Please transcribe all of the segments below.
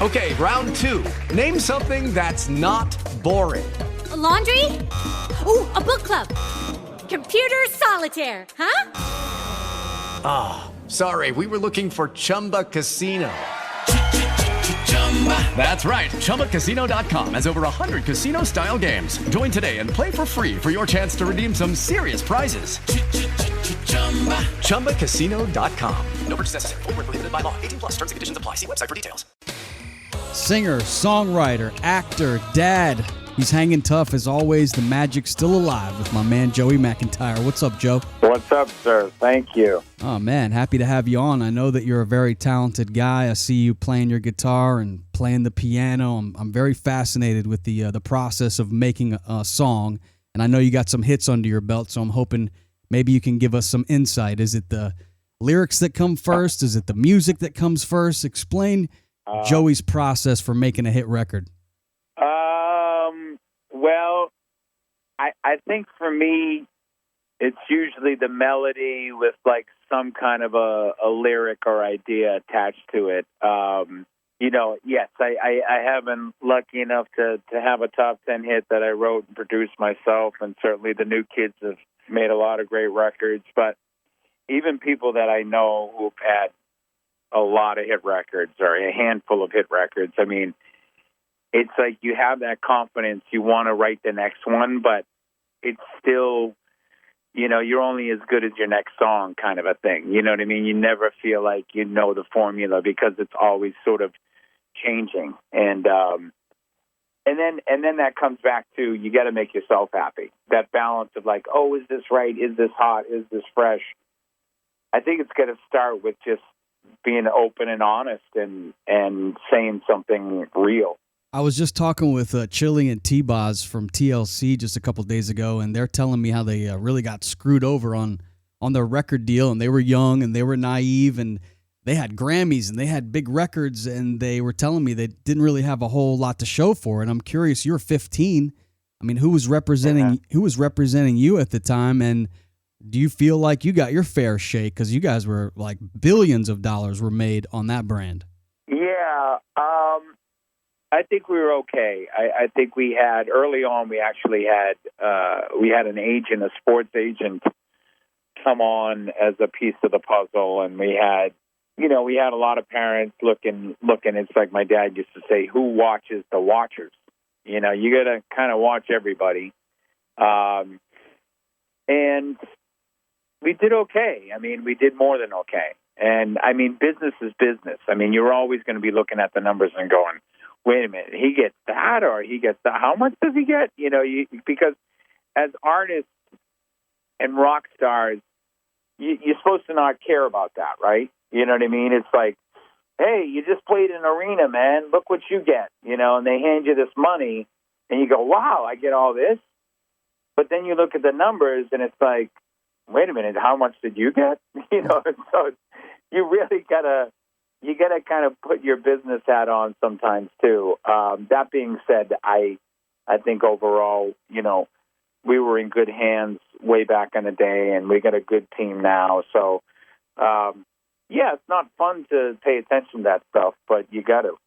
Okay, round 2. Name something that's not boring. A laundry? Ooh, a book club. Computer solitaire, huh? Ah, sorry, we were looking for Chumba Casino. That's right, ChumbaCasino.com has over 100 casino-style games. Join today and play for free for your chance to redeem some serious prizes. ChumbaCasino.com. No purchase necessary. Void where prohibited by law. 18 plus. Terms and conditions apply. See website for details. Singer, songwriter, actor, dad. He's hanging tough as always. The magic's still alive with my man Joey McIntyre. What's up, Joe? What's up, sir? Thank you. Oh, man, happy to have you on. I know that you're a very talented guy. I see you playing your guitar and playing the piano. I'm very fascinated with the process of making a song, and I know you got some hits under your belt, so I'm hoping maybe you can give us some insight. Is it the lyrics that come first? Is it the music that comes first? Explain Joey's process for making a hit record. Well, I think for me, it's usually the melody with like some kind of a lyric or idea attached to it. Yes, I have been lucky enough to have a top 10 hit that I wrote and produced myself, and certainly the new kids have made a lot of great records. But even people that I know who've had a lot of hit records or a handful of hit records, I mean, it's like you have that confidence, you want to write the next one, but it's still, you're only as good as your next song kind of a thing. You know what I mean? You never feel like you know the formula because it's always sort of changing. And then that comes back to, you got to make yourself happy. That balance of like, oh, is this right? Is this hot? Is this fresh? I think it's got to start with just being open and honest and saying something real. I was just talking with Chili and T-Boz from TLC just a couple days ago, and they're telling me how they really got screwed over on their record deal, and they were young and they were naive, and they had Grammys and they had big records, and they were telling me they didn't really have a whole lot to show for it. I'm curious, you're 15. I mean, who was representing you at the time, and do you feel like you got your fair shake? Because you guys were like billions of dollars were made on that brand. Yeah, I think we were okay. I think we had, early on, we actually had an agent, a sports agent, come on as a piece of the puzzle, and we had a lot of parents looking. It's like my dad used to say, who watches the watchers? You got to kind of watch everybody. And we did okay. I mean, we did more than okay. And, I mean, business is business. I mean, you're always going to be looking at the numbers and going, wait a minute, he gets that or he gets that. How much does he get? Because as artists and rock stars, you're supposed to not care about that, right? You know what I mean? It's like, hey, you just played an arena, man. Look what you get, and they hand you this money, and you go, wow, I get all this. But then you look at the numbers, and it's like, wait a minute, how much did you get? So you really gotta kind of put your business hat on sometimes too. That being said, I think overall, we were in good hands way back in the day, and we got a good team now. So, it's not fun to pay attention to that stuff, but you got to.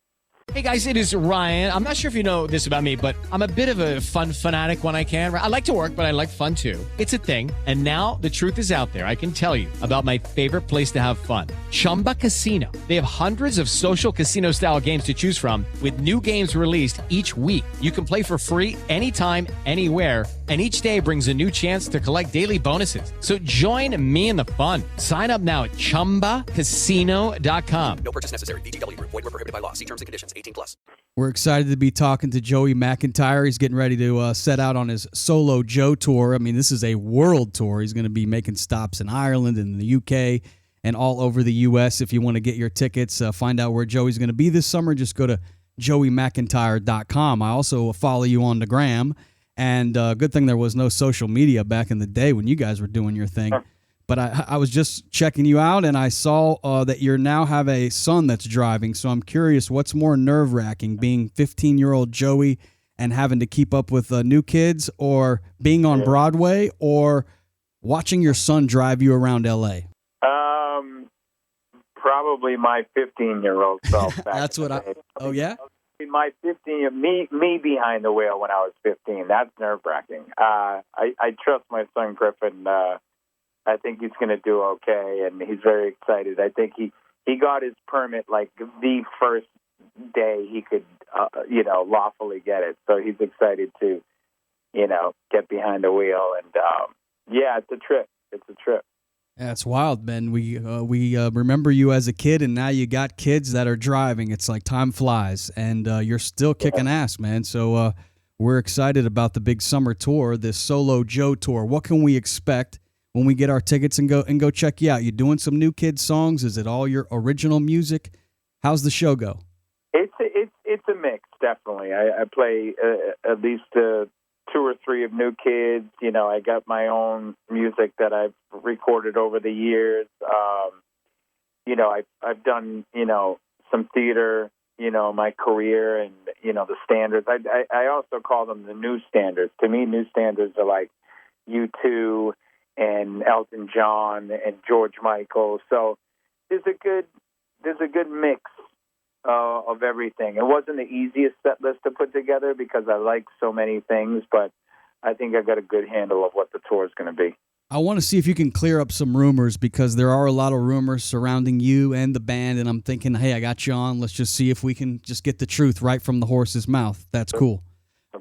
Hey guys, it is Ryan. I'm not sure if you know this about me, but I'm a bit of a fun fanatic when I can. I like to work, but I like fun too. It's a thing. And now the truth is out there. I can tell you about my favorite place to have fun. Chumba Casino. They have hundreds of social casino style games to choose from with new games released each week. You can play for free anytime, anywhere. And each day brings a new chance to collect daily bonuses. So join me in the fun. Sign up now at ChumbaCasino.com. No purchase necessary. VGW Group. Void where prohibited by law. See terms and conditions. 18 plus. We're excited to be talking to Joey McIntyre. He's getting ready to set out on his solo Joe tour. I mean, this is a world tour. He's going to be making stops in Ireland and the UK and all over the U.S. If you want to get your tickets, find out where Joey's going to be this summer, just go to joeymcintyre.com. I also follow you on the gram. And good thing there was no social media back in the day when you guys were doing your thing. But I was just checking you out, and I saw that you now have a son that's driving. So I'm curious, what's more nerve-wracking, being 15-year-old Joey and having to keep up with new kids, or being on Broadway, or watching your son drive you around L.A.? Probably my 15-year-old self. That's what Oh, yeah? In my 15, me behind the wheel when I was 15, that's nerve-wracking. I trust my son Griffin. I think he's going to do okay, and he's very excited. I think he got his permit like the first day he could, lawfully get it. So he's excited to, get behind the wheel. And, yeah, it's a trip. It's a trip. Yeah, it's wild, man. We remember you as a kid, and now you got kids that are driving. It's like time flies, and you're still kicking ass, man. So we're excited about the big summer tour, this Solo Joe tour. What can we expect when we get our tickets and go check you out? You doing some new kid songs? Is it all your original music? How's the show go? It's a mix, definitely. I play at least 2 or 3 of new kids. I got my own music that I've recorded over the years. I've done, some theater, my career and, the standards. I also call them the new standards. To me, new standards are like U2 and Elton John and George Michael. So there's a good mix of everything. It wasn't the easiest set list to put together because I like so many things, but I think I got a good handle of what the tour is going to be. I want to see if you can clear up some rumors because there are a lot of rumors surrounding you and the band, and I'm thinking, hey, I got you on. Let's just see if we can just get the truth right from the horse's mouth. That's cool.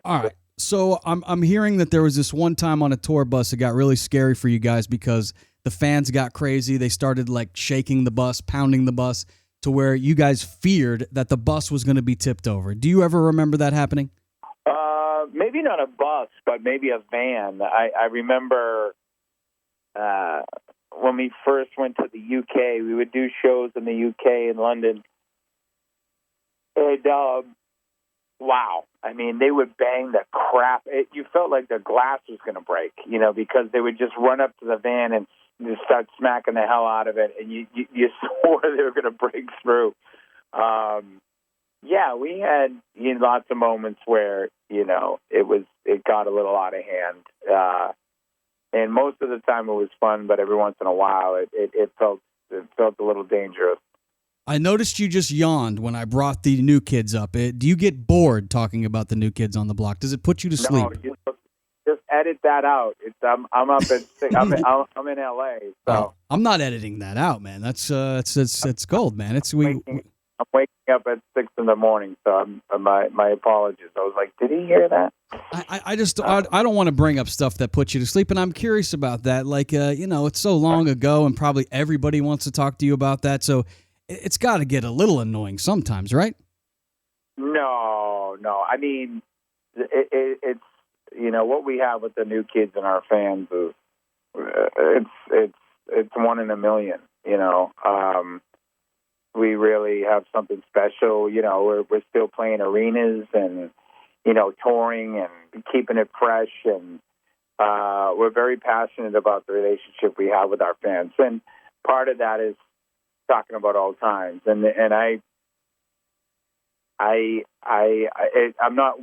All right. So I'm hearing that there was this one time on a tour bus it got really scary for you guys because the fans got crazy. They started like shaking the bus, pounding the bus to where you guys feared that the bus was going to be tipped over. Do you ever remember that happening? Maybe not a bus, but maybe a van. I remember when we first went to the UK, we would do shows in the UK in London. And, wow. I mean, they would bang the crap. You felt like the glass was going to break, because they would just run up to the van and just start smacking the hell out of it, and you swore they were going to break through. Yeah, we had lots of moments where, it got a little out of hand. And most of the time it was fun, but every once in a while it felt a little dangerous. I noticed you just yawned when I brought the new kids up. Do you get bored talking about the new kids on the block? Does it put you to sleep? No, just edit that out. I'm up at 6. I'm in LA. So oh, I'm not editing that out, man. That's it's gold, man. I'm waking up at 6 in the morning, so my apologies. I was like, did he hear that? I don't want to bring up stuff that puts you to sleep, and I'm curious about that. Like, it's so long ago, and probably everybody wants to talk to you about that. So it's got to get a little annoying sometimes, right? No. I mean, it's what we have with the new kids and our fans is it's 1 in a million. We really have something special. We're still playing arenas and, touring and keeping it fresh. And we're very passionate about the relationship we have with our fans. And part of that is talking about old times. And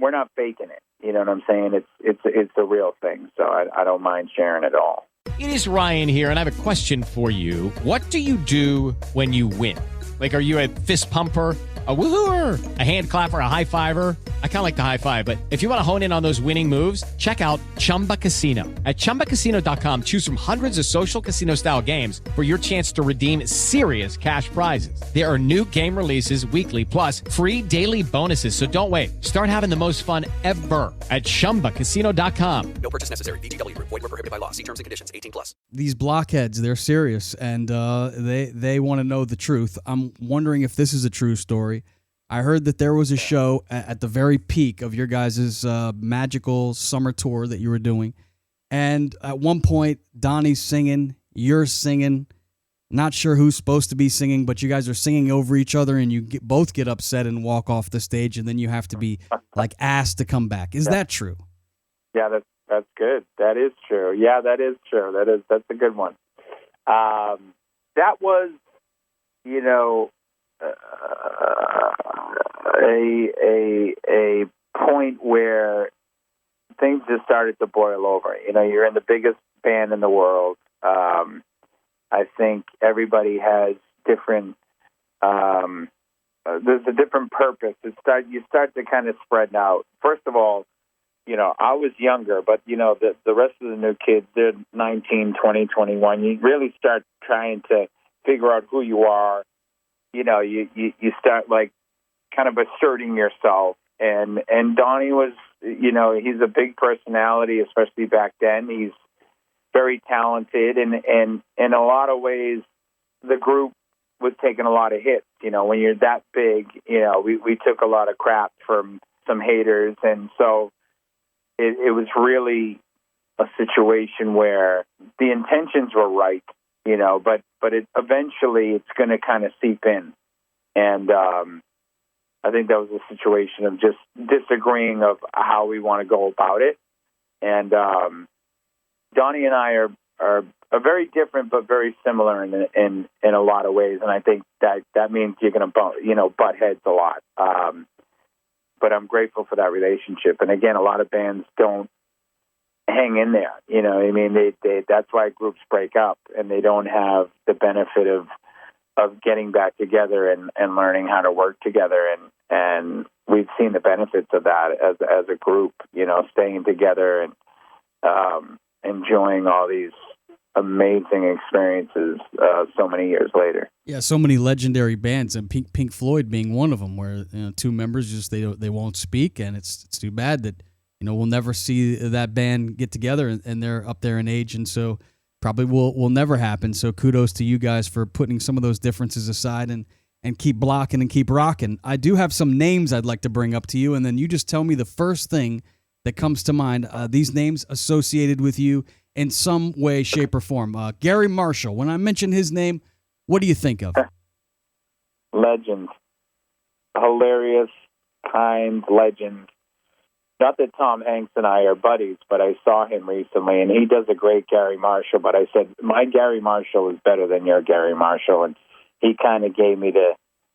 we're not faking it. You know what I'm saying? It's a real thing. So I don't mind sharing it all. It is Ryan here, and I have a question for you. What do you do when you win? Like, are you a fist pumper, a woohooer, a hand clapper, a high fiver? I kind of like the high five, but if you want to hone in on those winning moves, check out Chumba Casino. At ChumbaCasino.com, choose from hundreds of social casino-style games for your chance to redeem serious cash prizes. There are new game releases weekly, plus free daily bonuses. So don't wait. Start having the most fun ever at ChumbaCasino.com. No purchase necessary. VGW. Void where prohibited by law. See terms and conditions. 18+. These blockheads, they're serious, and they want to know the truth. I'm wondering if this is a true story. I heard that there was a show at the very peak of your guys' magical summer tour that you were doing. And at one point, Donnie's singing, you're singing. Not sure who's supposed to be singing, but you guys are singing over each other, and you both get upset and walk off the stage, and then you have to be like asked to come back. Is that true? Yeah, that's good. That is true. Yeah, that is true. That's a good one. That was, a point where things just started to boil over. You're in the biggest band in the world. I think everybody has different there's a different purpose. You start to kind of spread out. First of all, I was younger, but, the rest of the new kids, they're 19, 20, 21. You really start trying to figure out who you are. You start, like, kind of asserting yourself. And Donnie was, he's a big personality, especially back then. He's very talented. And in a lot of ways, the group was taking a lot of hits. When you're that big, we took a lot of crap from some haters. And so it was really a situation where the intentions were right, but eventually it's going to kind of seep in. And I think that was a situation of just disagreeing of how we want to go about it. And Donnie and I are very different, but very similar in a lot of ways. And I think that means you're going to butt heads a lot. But I'm grateful for that relationship. And again, a lot of bands don't hang in there. That's why groups break up, and they don't have the benefit of getting back together and learning how to work together. And we've seen the benefits of that as a group, staying together and enjoying all these amazing experiences so many years later. Yeah, so many legendary bands, and Pink Floyd being one of them, where two members just they won't speak, and it's too bad that we'll never see that band get together, and they're up there in age, and so probably will never happen. So kudos to you guys for putting some of those differences aside and keep blocking and keep rocking. I do have some names I'd like to bring up to you, and then you just tell me the first thing that comes to mind. These names associated with you in some way, shape, or form. Gary Marshall, when I mention his name, what do you think of? Legend. Hilarious, kind legend. Not that Tom Hanks and I are buddies, but I saw him recently, and he does a great Gary Marshall. But I said, my Gary Marshall is better than your Gary Marshall. And he kind of gave me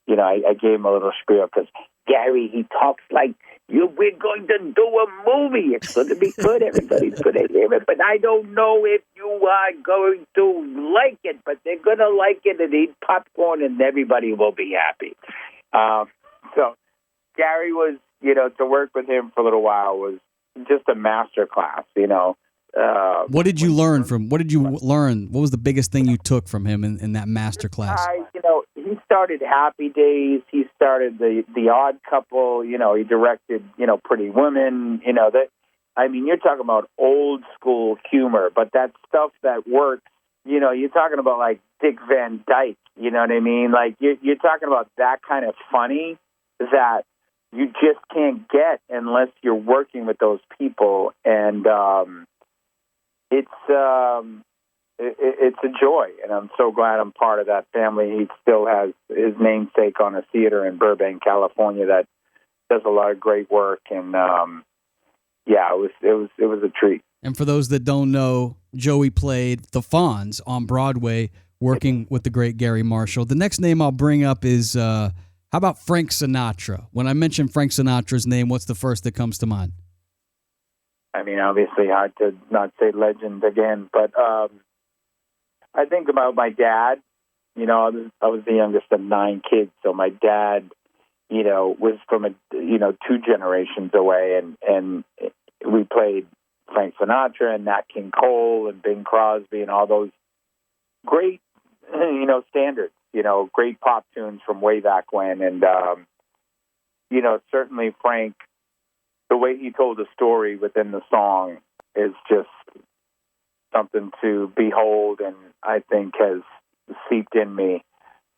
I gave him a little spiel because Gary, he talks like, we're going to do a movie. It's going to be good. Everybody's going to hear it. But I don't know if you are going to like it, but they're going to like it and eat popcorn, and everybody will be happy. So Gary was, to work with him for a little while was just a master class, What did you learn what was the biggest thing you took from him in that master class? He started Happy Days. He started the Odd Couple. He directed, Pretty Women. You're talking about old school humor, but that stuff that works. You're talking about like Dick Van Dyke. You know what I mean? Like you're talking about that kind of funny that you just can't get unless you're working with those people, and it's a joy, and I'm so glad I'm part of that family. He still has his namesake on a theater in Burbank, California, that does a lot of great work, and it was a treat. And for those that don't know, Joey played the Fonz on Broadway, working with the great Gary Marshall. The next name I'll bring up is how about Frank Sinatra? When I mention Frank Sinatra's name, what's the first that comes to mind? Obviously hard to not say legend again, but I think about my dad. I was the youngest of 9 kids, so my dad, was from two generations away, and we played Frank Sinatra and Nat King Cole and Bing Crosby and all those great, standards, great pop tunes from way back when, and certainly Frank, the way he told the story within the song is just something to behold, and I think has seeped in me,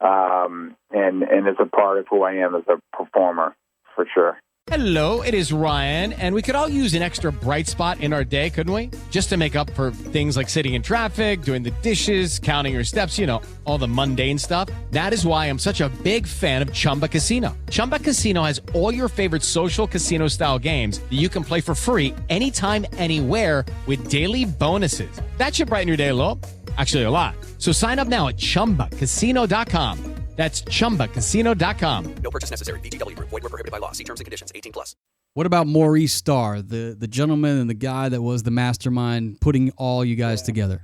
and is a part of who I am as a performer, for sure. Hello, it is Ryan, and we could all use an extra bright spot in our day, couldn't we? Just to make up for things like sitting in traffic, doing the dishes, counting your steps, all the mundane stuff. That is why I'm such a big fan of Chumba Casino. Chumba Casino has all your favorite social casino-style games that you can play for free anytime, anywhere with daily bonuses. That should brighten your day a little. Actually, a lot. So sign up now at ChumbaCasino.com. That's ChumbaCasino.com. No purchase necessary. VGW Group. Void where prohibited by law. See terms and conditions. 18+. What about Maurice Starr, the gentleman and the guy that was the mastermind putting all you guys together?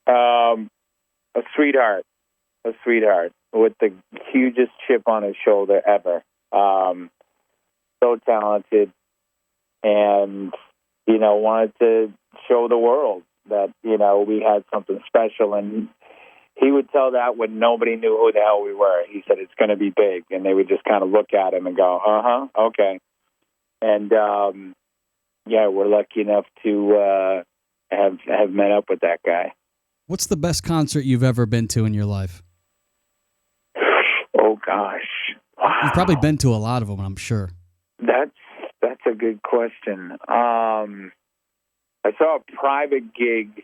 A sweetheart. a sweetheart with the hugest chip on his shoulder ever. So talented, and wanted to show the world that we had something special. And he would tell that when nobody knew who the hell we were. He said it's going to be big, and they would just kind of look at him and go, okay. And we're lucky enough to have met up with that guy. What's the best concert you've ever been to in your life? Oh gosh, wow. You've probably been to a lot of them, I'm sure. That's a good question. I saw a private gig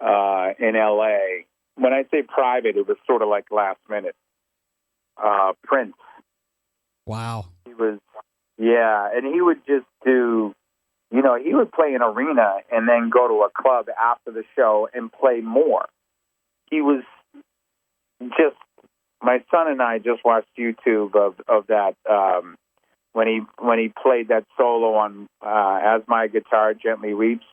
in L.A. When I say private, it was sort of like last minute. Prince. Wow. He was, and he would just do, he would play an arena and then go to a club after the show and play more. He was just, my son and I just watched YouTube of that, when he played that solo on As My Guitar Gently Weeps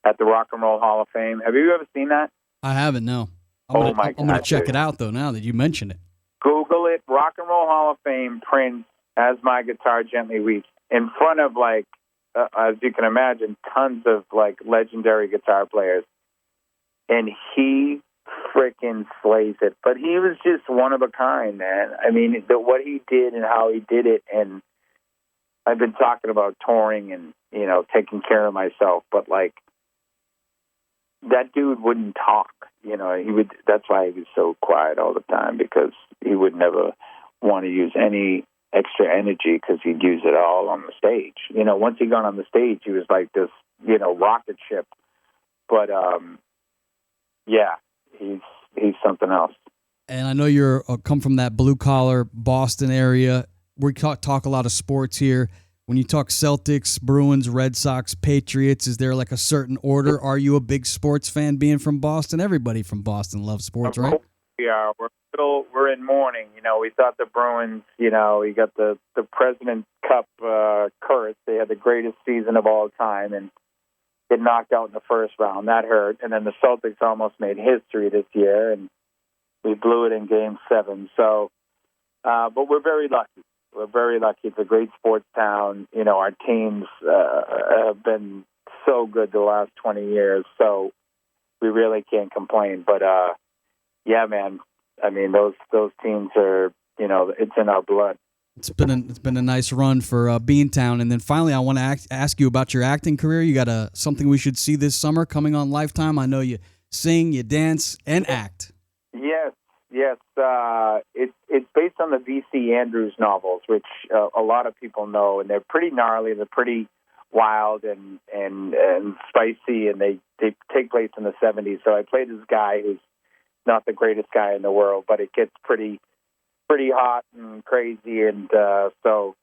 at the Rock and Roll Hall of Fame. Have you ever seen that? I haven't, no. I'm going to check it out, though, now that you mention it. Google it, Rock and Roll Hall of Fame, Prince, As My Guitar Gently Weeps, in front of, as you can imagine, tons of, legendary guitar players. And he freaking slays it. But he was just one of a kind, man. I mean, what he did and how he did it, and I've been talking about touring and, taking care of myself, but, that dude wouldn't talk. That's why he was so quiet all the time, because he would never want to use any extra energy, because he'd use it all on the stage. Once he got on the stage, he was like this, rocket ship. But, he's something else. And I know you're come from that blue-collar Boston area. We talk a lot of sports here. When you talk Celtics, Bruins, Red Sox, Patriots, is there a certain order? Are you a big sports fan being from Boston? Everybody from Boston loves sports, right? Yeah, we're in mourning. We thought the Bruins, we got the President's Cup curse. They had the greatest season of all time and get knocked out in the first round. That hurt. And then the Celtics almost made history this year, and we blew it in Game 7. So, but we're very lucky. We're very lucky. It's a great sports town. Our teams have been so good the last 20 years, so we really can't complain. But, man, I mean, those teams are, it's in our blood. It's been a nice run for Beantown. And then finally, I want to ask you about your acting career. You got something we should see this summer coming on Lifetime. I know you sing, you dance, and act. Yes. It's based on the V.C. Andrews novels, which a lot of people know, and they're pretty gnarly. They're pretty wild and spicy, and they take place in the 70s. So I played this guy who's not the greatest guy in the world, but it gets pretty hot and crazy. And so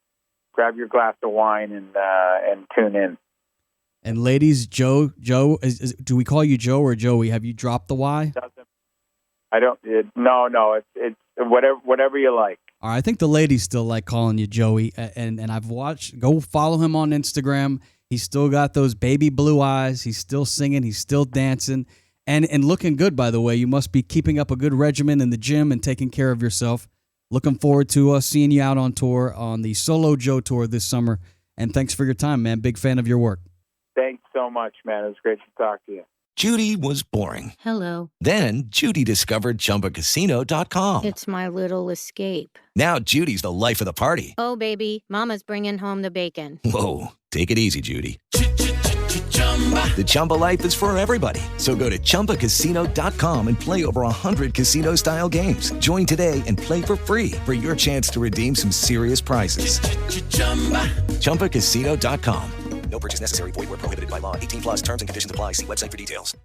grab your glass of wine and tune in. And ladies, Joe, do we call you Joe or Joey? Have you dropped the Y? I don't. No. It's whatever you like. All right, I think the ladies still like calling you Joey, and I've watched. Go follow him on Instagram. He's still got those baby blue eyes. He's still singing. He's still dancing, and looking good. By the way, you must be keeping up a good regimen in the gym and taking care of yourself. Looking forward to seeing you out on tour on the Solo Joe tour this summer. And thanks for your time, man. Big fan of your work. Thanks so much, man. It was great to talk to you. Judy was boring. Hello. Then Judy discovered ChumbaCasino.com. It's my little escape. Now Judy's the life of the party. Oh, baby, mama's bringing home the bacon. Whoa, take it easy, Judy. The Chumba life is for everybody. So go to ChumbaCasino.com and play over 100 casino-style games. Join today and play for free for your chance to redeem some serious prizes. ChumbaCasino.com. No purchase necessary. Void where prohibited by law. 18+ terms and conditions apply. See website for details.